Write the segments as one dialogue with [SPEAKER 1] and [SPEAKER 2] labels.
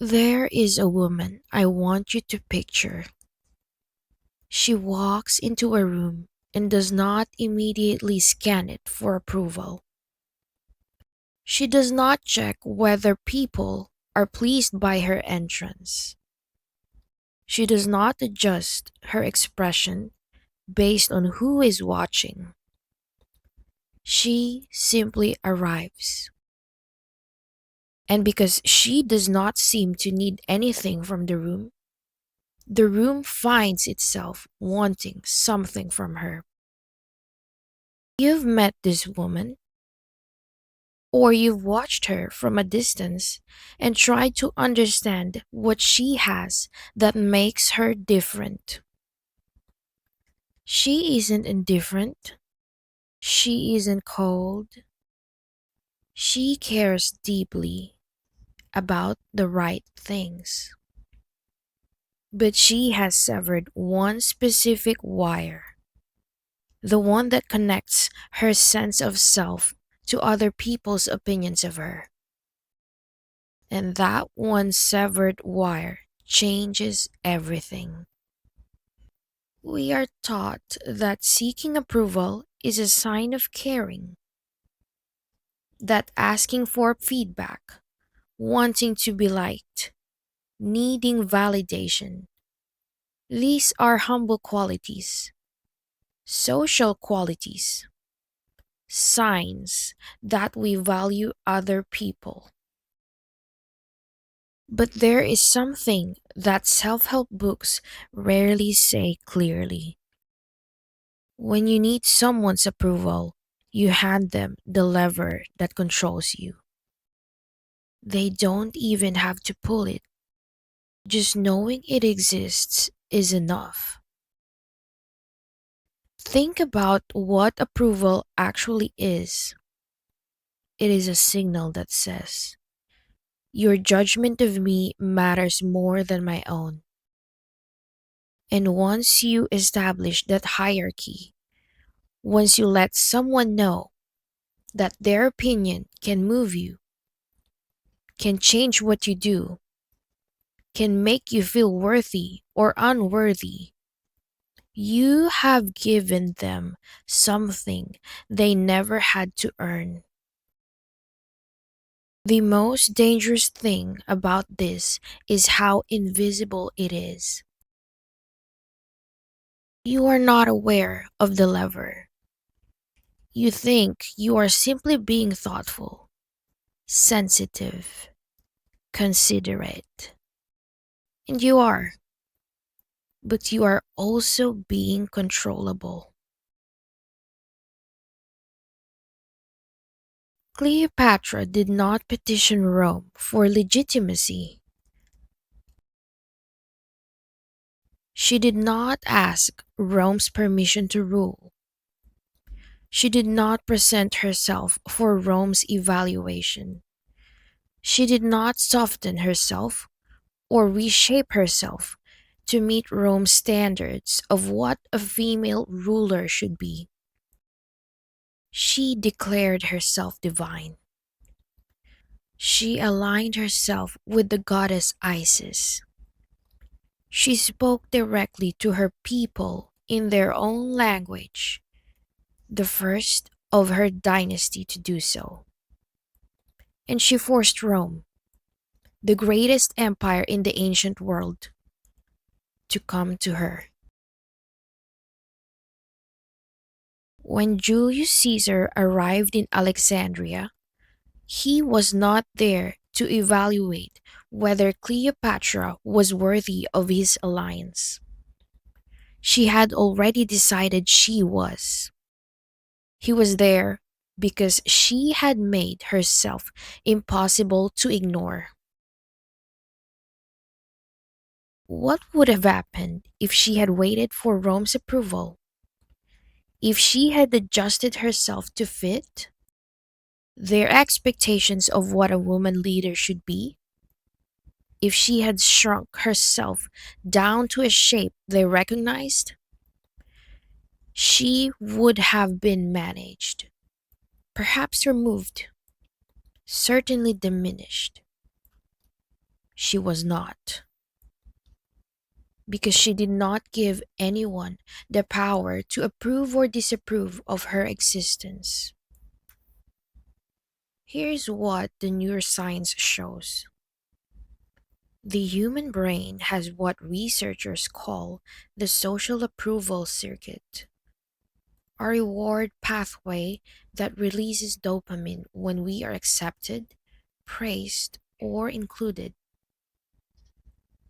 [SPEAKER 1] There is a woman I want you to picture. She walks into a room and does not immediately scan it for approval. She does not check whether people are pleased by her entrance. She does not adjust her expression based on who is watching. She simply arrives. And because she does not seem to need anything from the room finds itself wanting something from her. You've met this woman, or you've watched her from a distance and tried to understand what she has that makes her different. She isn't indifferent. She isn't cold. She cares deeply about the right things. But she has severed one specific wire, the one that connects her sense of self to other people's opinions of her. And that one severed wire changes everything. We are taught that seeking approval is a sign of caring, that asking for feedback, wanting to be liked, needing validation, these are humble qualities, social qualities, signs that we value other people. But there is something that self help books rarely say clearly. When you need someone's approval, you hand them the lever that controls you. They don't even have to pull it. Just knowing it exists is enough. Think about what approval actually is. It is a signal that says, your judgment of me matters more than my own. And once you establish that hierarchy, once you let someone know that their opinion can move you, can change what you do, can make you feel worthy or unworthy, you have given them something they never had to earn. The most dangerous thing about this is how invisible it is. You are not aware of the lever. You think you are simply being thoughtful, sensitive, considerate. And you are, but you are also being controllable. Cleopatra did not petition Rome for legitimacy. She did not ask Rome's permission to rule. She did not present herself for Rome's evaluation. She did not soften herself or reshape herself to meet Rome's standards of what a female ruler should be. She declared herself divine. She aligned herself with the goddess Isis. She spoke directly to her people in their own language, the first of her dynasty to do so. And she forced Rome, the greatest empire in the ancient world, to come to her. When Julius Caesar arrived in Alexandria, he was not there to evaluate whether Cleopatra was worthy of his alliance. She had already decided she was. He was there because she had made herself impossible to ignore. What would have happened if she had waited for Rome's approval? If she had adjusted herself to fit their expectations of what a woman leader should be? If she had shrunk herself down to a shape they recognized? She would have been managed, perhaps removed, certainly diminished. She was not, because she did not give anyone the power to approve or disapprove of her existence. Here's what the neuroscience shows. The human brain has what researchers call the social approval circuit, a reward pathway that releases dopamine when we are accepted, praised, or included.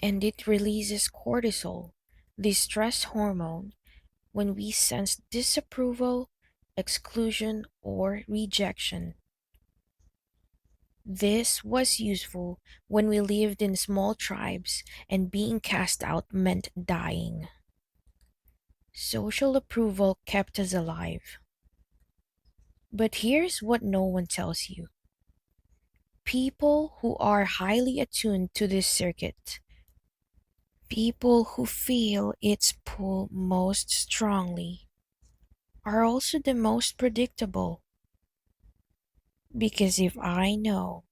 [SPEAKER 1] And it releases cortisol, the stress hormone, when we sense disapproval, exclusion, or rejection. This was useful when we lived in small tribes and being cast out meant dying. Social approval kept us alive. But here's what no one tells you. People who are highly attuned to this circuit, people who feel its pull most strongly, are also the most predictable. Because if I know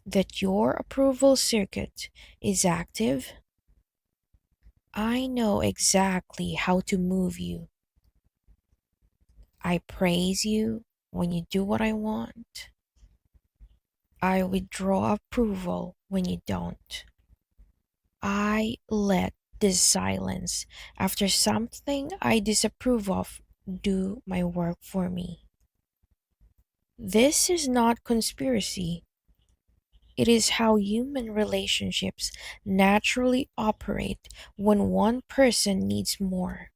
[SPEAKER 1] that your approval circuit is active, I know exactly how to move you. I praise you when you do what I want. I withdraw approval when you don't. I let this silence after something I disapprove of do my work for me. This is not conspiracy. It is how human relationships naturally operate when one person needs more.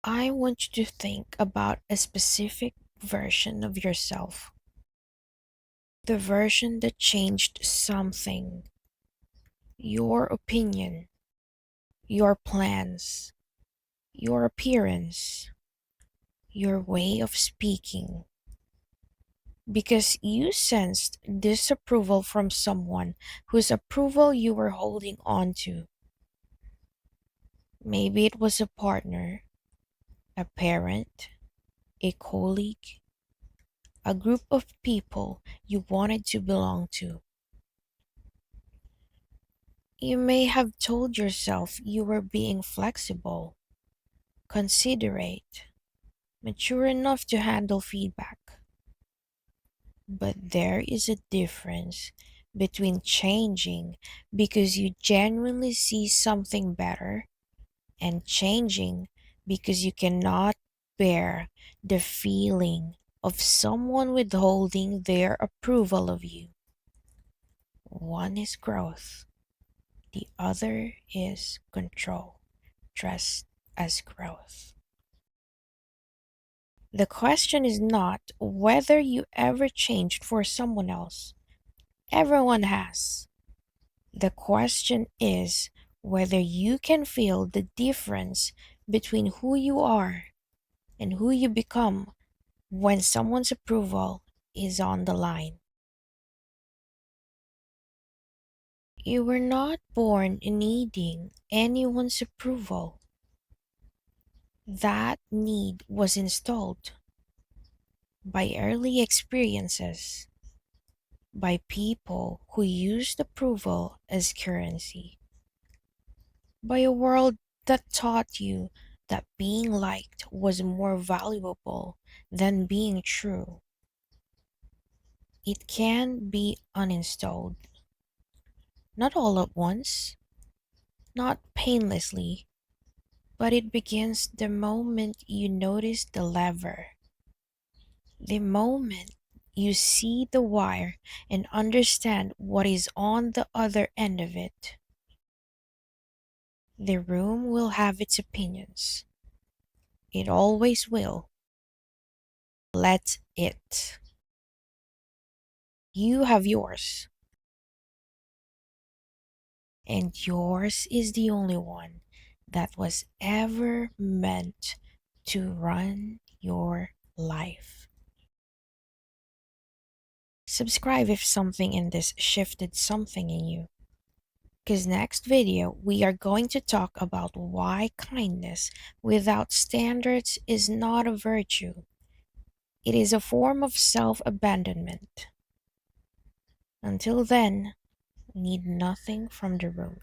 [SPEAKER 1] I want you to think about a specific version of yourself. The version that changed something. Your opinion, your plans, your appearance, your way of speaking. Because you sensed disapproval from someone whose approval you were holding on to. Maybe it was a partner, a parent, a colleague, a group of people you wanted to belong to. You may have told yourself you were being flexible, considerate, mature enough to handle feedback. But there is a difference between changing because you genuinely see something better and changing because you cannot bear the feeling of someone withholding their approval of you. One is growth, the other is control, dressed as growth. The question is not whether you ever changed for someone else. Everyone has. The question is whether you can feel the difference between who you are and who you become when someone's approval is on the line. You were not born needing anyone's approval. That need was installed by early experiences, by people who used approval as currency, by a world that taught you that being liked was more valuable than being true. It can be uninstalled. Not all at once, not painlessly, but it begins the moment you notice the lever, the moment you see the wire and understand what is on the other end of it. The room will have its opinions. It always will. Let it. You have yours. And yours is the only one that was ever meant to run your life. Subscribe if something in this shifted something in you. Because next video, we are going to talk about why kindness without standards is not a virtue. It is a form of self-abandonment. Until then, need nothing from the room.